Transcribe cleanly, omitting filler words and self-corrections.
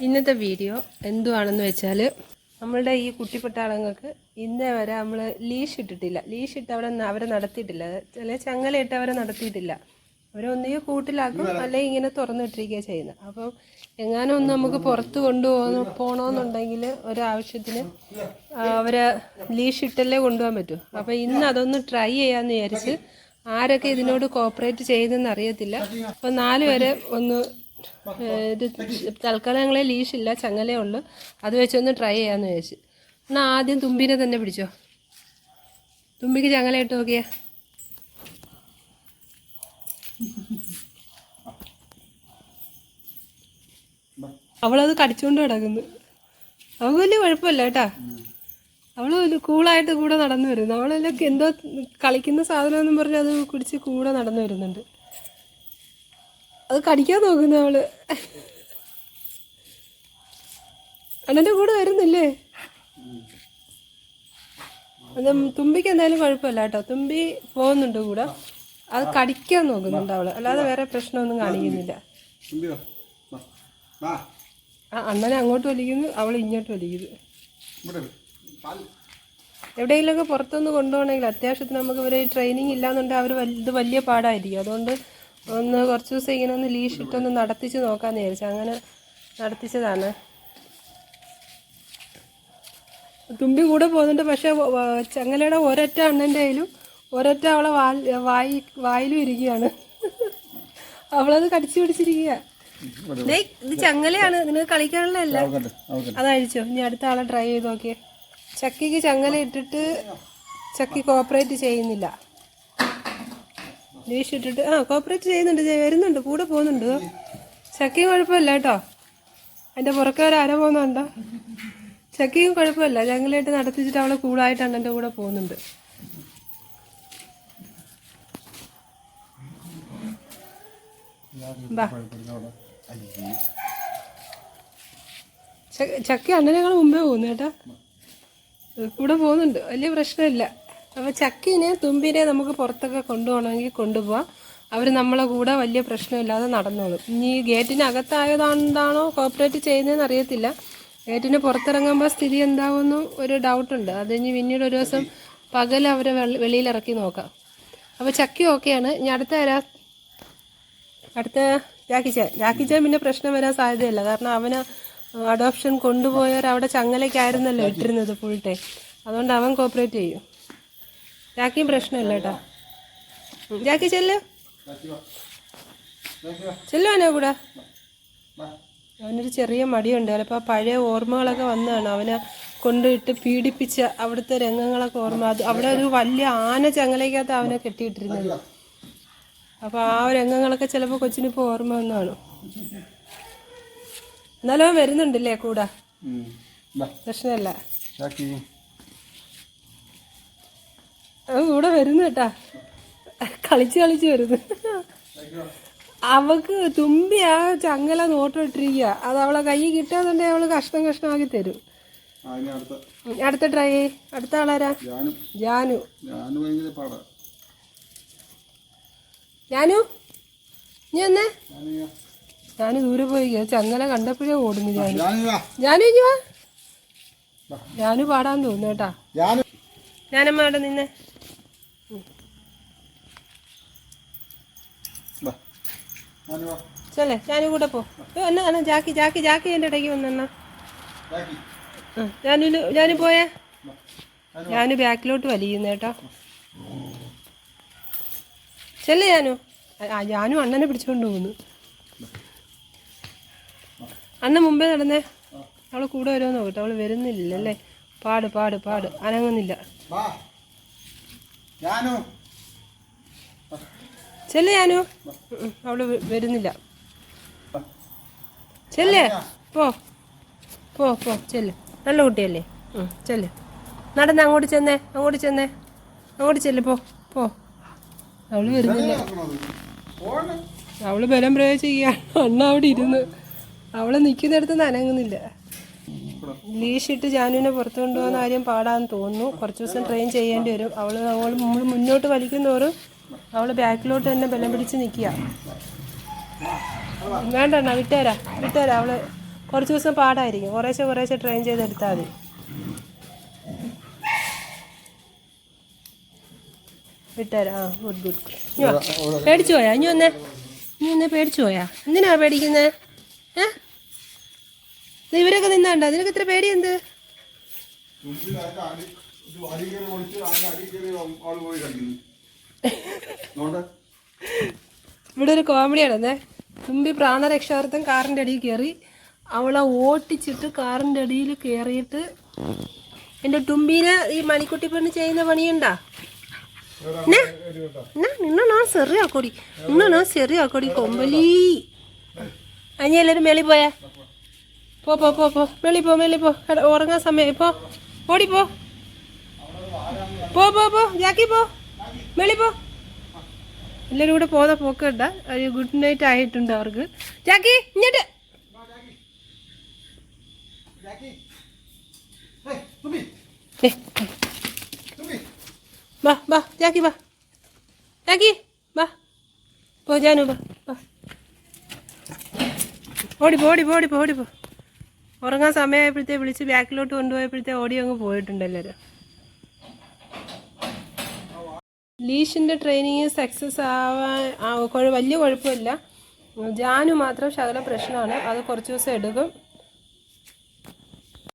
ഇന്നത്തെ വീഡിയോ എന്തുവാണെന്ന് വെച്ചാൽ നമ്മളുടെ ഈ കുട്ടിപ്പട്ടാളങ്ങൾക്ക് ഇന്നേ വരെ നമ്മൾ ലീഷ് ഇട്ടിട്ടില്ല. ലീഷ് ഇട്ട് അവരെ നടത്തിയിട്ടില്ല, ചില ചങ്ങലയിട്ട് അവരെ നടത്തിയിട്ടില്ല. അവരൊന്നുകിൽ കൂട്ടിലാക്കും അല്ലെങ്കിൽ ഇങ്ങനെ തുറന്നിട്ടിരിക്കുക ചെയ്യുന്നത്. അപ്പം എങ്ങാനും ഒന്ന് നമുക്ക് പുറത്ത് പോകണമെന്നുണ്ടെങ്കിൽ ഒരാവശ്യത്തിന് അവരെ ലീഷ് ഇട്ടല്ലേ കൊണ്ടുപോകാൻ പറ്റൂ. അപ്പോൾ ഇന്ന് അതൊന്ന് ട്രൈ ചെയ്യാമെന്ന് വിചാരിച്ച് ആരൊക്കെ ഇതിനോട് കോപ്പറേറ്റ് ചെയ്യുന്നതെന്ന് അറിയത്തില്ല. അപ്പോൾ 4 പേരെ ഒന്ന് ഇത് തൽക്കാലം ഞങ്ങളെ ലീഷില്ല, ചങ്ങലേ ഉള്ളു. അത് വെച്ചൊന്ന് ട്രൈ ചെയ്യാമെന്ന് വിചാരിച്ചു. എന്നാൽ ആദ്യം തുമ്പിനെ തന്നെ പിടിച്ചോ. തുമ്പിക്ക് ചങ്ങല ഇട്ട് നോക്കിയേ. അവളത് കടിച്ചുകൊണ്ട് കിടക്കുന്നു. അവൾക്ക് വലിയ കുഴപ്പമില്ല കേട്ടാ. അവള് കൂളായിട്ട് കൂടെ നടന്നു വരുന്നു. അവളെല്ലാം എന്തോ കളിക്കുന്ന സാധനമെന്നും പറഞ്ഞ് അത് കുടിച്ച് കൂടെ നടന്നു വരുന്നുണ്ട്. അത് കടിക്കാൻ നോക്കുന്നു അവള്. അണ്ണൻ്റെ കൂടെ വരുന്നില്ലേ? അത് തുമ്പിക്ക് എന്തായാലും കുഴപ്പമില്ല കേട്ടോ. തുമ്പി പോകുന്നുണ്ട് കൂടെ. അത് കടിക്കാൻ നോക്കുന്നുണ്ട് അവള്, അല്ലാതെ വേറെ പ്രശ്നമൊന്നും കാണിക്കുന്നില്ല. അണ്ണനെ അങ്ങോട്ട് വലിക്കുന്നു, അവൾ ഇങ്ങോട്ട് വലിക്കുന്നു. എവിടെയെങ്കിലുമൊക്കെ പുറത്തൊന്ന് കൊണ്ടുപോകണമെങ്കിൽ അത്യാവശ്യത്തിന് നമുക്ക് ഇവരെ ട്രെയിനിങ് ഇല്ലാന്നുണ്ടെങ്കിൽ അവർ ഇത് വലിയ പാടായിരിക്കും. അതുകൊണ്ട് ഒന്ന് കുറച്ച് ദിവസം ഇങ്ങനെ ഒന്ന് ലീഷ് ഇട്ടൊന്ന് നടത്തിച്ച് നോക്കാമെന്ന് വിചാരിച്ചു. അങ്ങനെ നടത്തിച്ചതാണ്. തുമ്പി കൂടെ പോകുന്നുണ്ട്. പക്ഷെ ചങ്ങലയുടെ ഒരൊറ്റ അണ്ണൻ്റെ കയ്യിലും ഒരൊറ്റ അവളെ വായിലും ഇരിക്കുകയാണ്. അവളത് കടിച്ചു പിടിച്ചിരിക്കുക. ഇത് ചങ്ങലയാണ്, നിങ്ങൾക്ക് കളിക്കാനുള്ളതല്ല. അതഴിച്ചോ. ഇനി അടുത്ത ആളെ ട്രൈ ചെയ്ത് നോക്കിയേ. ചക്കിക്ക് ചങ്ങല ഇട്ടിട്ട് ചക്കി കോപ്പറേറ്റ് ചെയ്യുന്നില്ല. ലീഷ് ഇട്ടിട്ട് കോപ്പറേറ്റ് ചെയ്യുന്നുണ്ട്, വരുന്നുണ്ട്, കൂടെ പോകുന്നുണ്ട്. ചക്കിയും കുഴപ്പമില്ല കേട്ടോ. അതിൻ്റെ പുറക്കെ ഒരു അര പോകുന്നുണ്ടോ. ചക്കിയും കുഴപ്പമില്ല, ചങ്ങലയിട്ട് നടത്തിച്ചിട്ട് അവളെ കൂടായിട്ടാണ് എൻ്റെ കൂടെ പോകുന്നുണ്ട്. ചക്കി അണ്ണനേക്കാൾ മുമ്പേ പോകുന്നു കേട്ടാ. കൂടെ പോകുന്നുണ്ട്, വലിയ പ്രശ്നമില്ല. അപ്പോൾ ചക്കിനെ തുമ്പിനെ നമുക്ക് പുറത്തൊക്കെ കൊണ്ടുപോകണമെങ്കിൽ കൊണ്ടുപോകാം. അവർ നമ്മളെ കൂടെ വലിയ പ്രശ്നമില്ലാതെ നടന്നോളും. ഇനി ഗേറ്റിനകത്തായതുകൊണ്ടാണോ കോപ്പറേറ്റ് ചെയ്യുന്നതെന്ന് അറിയത്തില്ല. ഗേറ്റിന് പുറത്തിറങ്ങുമ്പോൾ സ്ഥിതി എന്താവുമെന്നും ഒരു ഡൗട്ടുണ്ട്. അത് ഇനി പിന്നീട് ഒരു ദിവസം പകൽ അവരെ വെളിയിലിറക്കി നോക്കാം. അപ്പോൾ ചക്കി ഓക്കെയാണ്. ഇനി അടുത്ത ജാക്കിച്ചാൻ പിന്നെ പ്രശ്നം വരാൻ സാധ്യതയില്ല. കാരണം അവന് അഡോപ്ഷൻ കൊണ്ടുപോയവർ അവിടെ ചങ്ങലയ്ക്കായിരുന്നല്ലോ ഇട്ടിരുന്നത് ഫുൾ ടൈം. അതുകൊണ്ട് അവൻ കോപ്പറേറ്റ് ചെയ്യും. ജാക്കിയും പ്രശ്നമില്ല കേട്ടോ. ജാക്കി ചെല്ലുവാനോ കൂടെ. അവനൊരു ചെറിയ മടിയുണ്ട്. ചിലപ്പോൾ പഴയ ഓർമ്മകളൊക്കെ വന്നതാണ്. അവനെ കൊണ്ടിട്ട് പീഡിപ്പിച്ച അവിടുത്തെ രംഗങ്ങളൊക്കെ ഓർമ്മ. അവിടെ ഒരു വലിയ ആന ചങ്ങലയ്ക്കകത്ത് അവനെ കെട്ടിയിട്ടിരുന്നത്. അപ്പോൾ ആ രംഗങ്ങളൊക്കെ ചിലപ്പോൾ കൊച്ചിനിപ്പോൾ ഓർമ്മ വന്നതാണ്. എന്നാലും അവൻ വരുന്നുണ്ടല്ലേ കൂടെ, പ്രശ്നമല്ല. അവൻ കൂടെ വരുന്നു കേട്ടാ. കളിച്ച് വരുന്നു. അവക്ക് തുമ്പി ആ ചങ്ങല നോട്ടം ഇട്ടിരിക്കുക. അത് അവളെ കൈ കിട്ടാന്നുണ്ടെങ്കിൽ അവള് കഷ്ണമാക്കി തരും. അടുത്ത ട്രൈ. അടുത്ത ആളാരാ? ജാനു. നീ വന്നേ. ജാനു ദൂരെ പോയി. ചങ്ങല കണ്ടപ്പോഴേ ഓടുന്നു. ജാനു ഇനി വാ. ജാനു പാടാൻ തോന്നുന്നു കേട്ടാ. ഞാനമ്മ അവിടെ നിന്നെ. ചെല്ലേ, ഞാനും കൂടെ പോ. എന്നാ ജാക്കി എൻ്റെ ഇടയ്ക്ക് വന്നെന്നാ. ഞാനും പോയേ. ഞാനും ബാക്കിലോട്ട് വലിയുന്നു കേട്ടോ. ചെല്ലേ ഞാനും അണ്ണനെ പിടിച്ചുകൊണ്ട് പോകുന്നു. അണ്ണൻ മുമ്പേ നടന്നേ. അവള് കൂടെ വരുമോ നോക്കട്ടെ. അവള് വരുന്നില്ലല്ലേ. പാട് അനങ്ങുന്നില്ല. ചെല്ലേ അവള് വരുന്നില്ല. ചെല്ലേ, പോ ചെല്ല്. നല്ല കുട്ടിയല്ലേ. ചെല്ല്. നടന്ന് അങ്ങോട്ട് ചെല്ല്. പോ. അവള് വരുന്നില്ല. അവള് ബലം പ്രയോഗിക്കുകയാണ്. അണ്ണ അവിടെ ഇരുന്ന്. അവള് നിൽക്കുന്നിടത്ത് അനങ്ങുന്നില്ല. ലീഷിട്ട് ജാനുവിനെ പുറത്തു കൊണ്ടുപോകുന്ന കാര്യം പാടാന്ന് തോന്നുന്നു. കുറച്ച് ദിവസം ട്രെയിൻ ചെയ്യേണ്ടി വരും. അവൾ മുന്നോട്ട് വലിക്കുന്നോറും അവൾ ബാക്കിലോട്ട് തന്നെ ബലം പിടിച്ച് നിൽക്കുക. വേണ്ട വിട്ടേരാ. അവള് കുറച്ച് ദിവസം പാടായിരിക്കും. കുറേശ്ശെ കുറേശ്ശെ ട്രെയിൻ ചെയ്തെടുത്താൽ മതി. വിട്ടുതരാം. ആ ഗുഡ് ഗുഡ്. പേടിച്ചു പോയാ? ഇനി ഒന്നേ പേടിച്ചു പോയാ? എന്തിനാ പേടിക്കുന്നത്? ഇവരൊക്കെ നിന്നാണ്ട, അതിനൊക്കെ ഇത്ര പേടി എന്ത്? ഇവിടെ ഒരു കോമഡിയാണെന്നേ. തുമ്പി പ്രാണരക്ഷാർത്ഥം കാറിൻ്റെ അടിയിൽ കയറി. അവളെ ഓട്ടിച്ചിട്ട് കാറിൻ്റെ അടിയിൽ കയറിയിട്ട് എൻ്റെ തുമ്പീനെ ഈ മണിക്കുട്ടി പെണ്ണ് ചെയ്യുന്ന പണിയുണ്ടാ? നിന്നാ ചെറിയാക്കോടി, നിന്നാ ചെറിയാക്കോടി കൊമ്പലി. അഞ്ഞ എല്ലാവരും മേളി പോയാ? പോ പോ പോ പോ മേളി പോ, മേളി പോ. ഉറങ്ങാൻ സമയം. പോ, ഓടിപ്പോ. പോ പോ പോ ജാക്കി പോ, മേളി പോ. എല്ലാവരും കൂടെ പോകുന്ന പോക്കണ്ട. ഒരു ഗുഡ് നൈറ്റ് ആയിട്ടുണ്ട് അവർക്ക്. ജാക്കി ഇങ്ങോട്ട് വാ വാ ജാക്കി വാ, ജാക്കി വാ. പോ ജാനു വാ വാ. ഓടിപ്പോ ഓടിപ്പോ ഓടിപ്പോ ഓടിപ്പോ. ഉറങ്ങാൻ സമയമായപ്പോഴത്തേ വിളിച്ച് ബാക്കിലോട്ട് കൊണ്ടുപോയപ്പോഴത്തേ ഓടി അങ്ങ് പോയിട്ടുണ്ട് എല്ലാവരും. ലീഷിൻ്റെ ട്രെയിനിങ് സക്സസ് ആവാൻ വലിയ കുഴപ്പമില്ല. ജാനു മാത്രം ശകലം പ്രശ്നമാണ്. അത് കുറച്ച് ദിവസം എടുക്കും.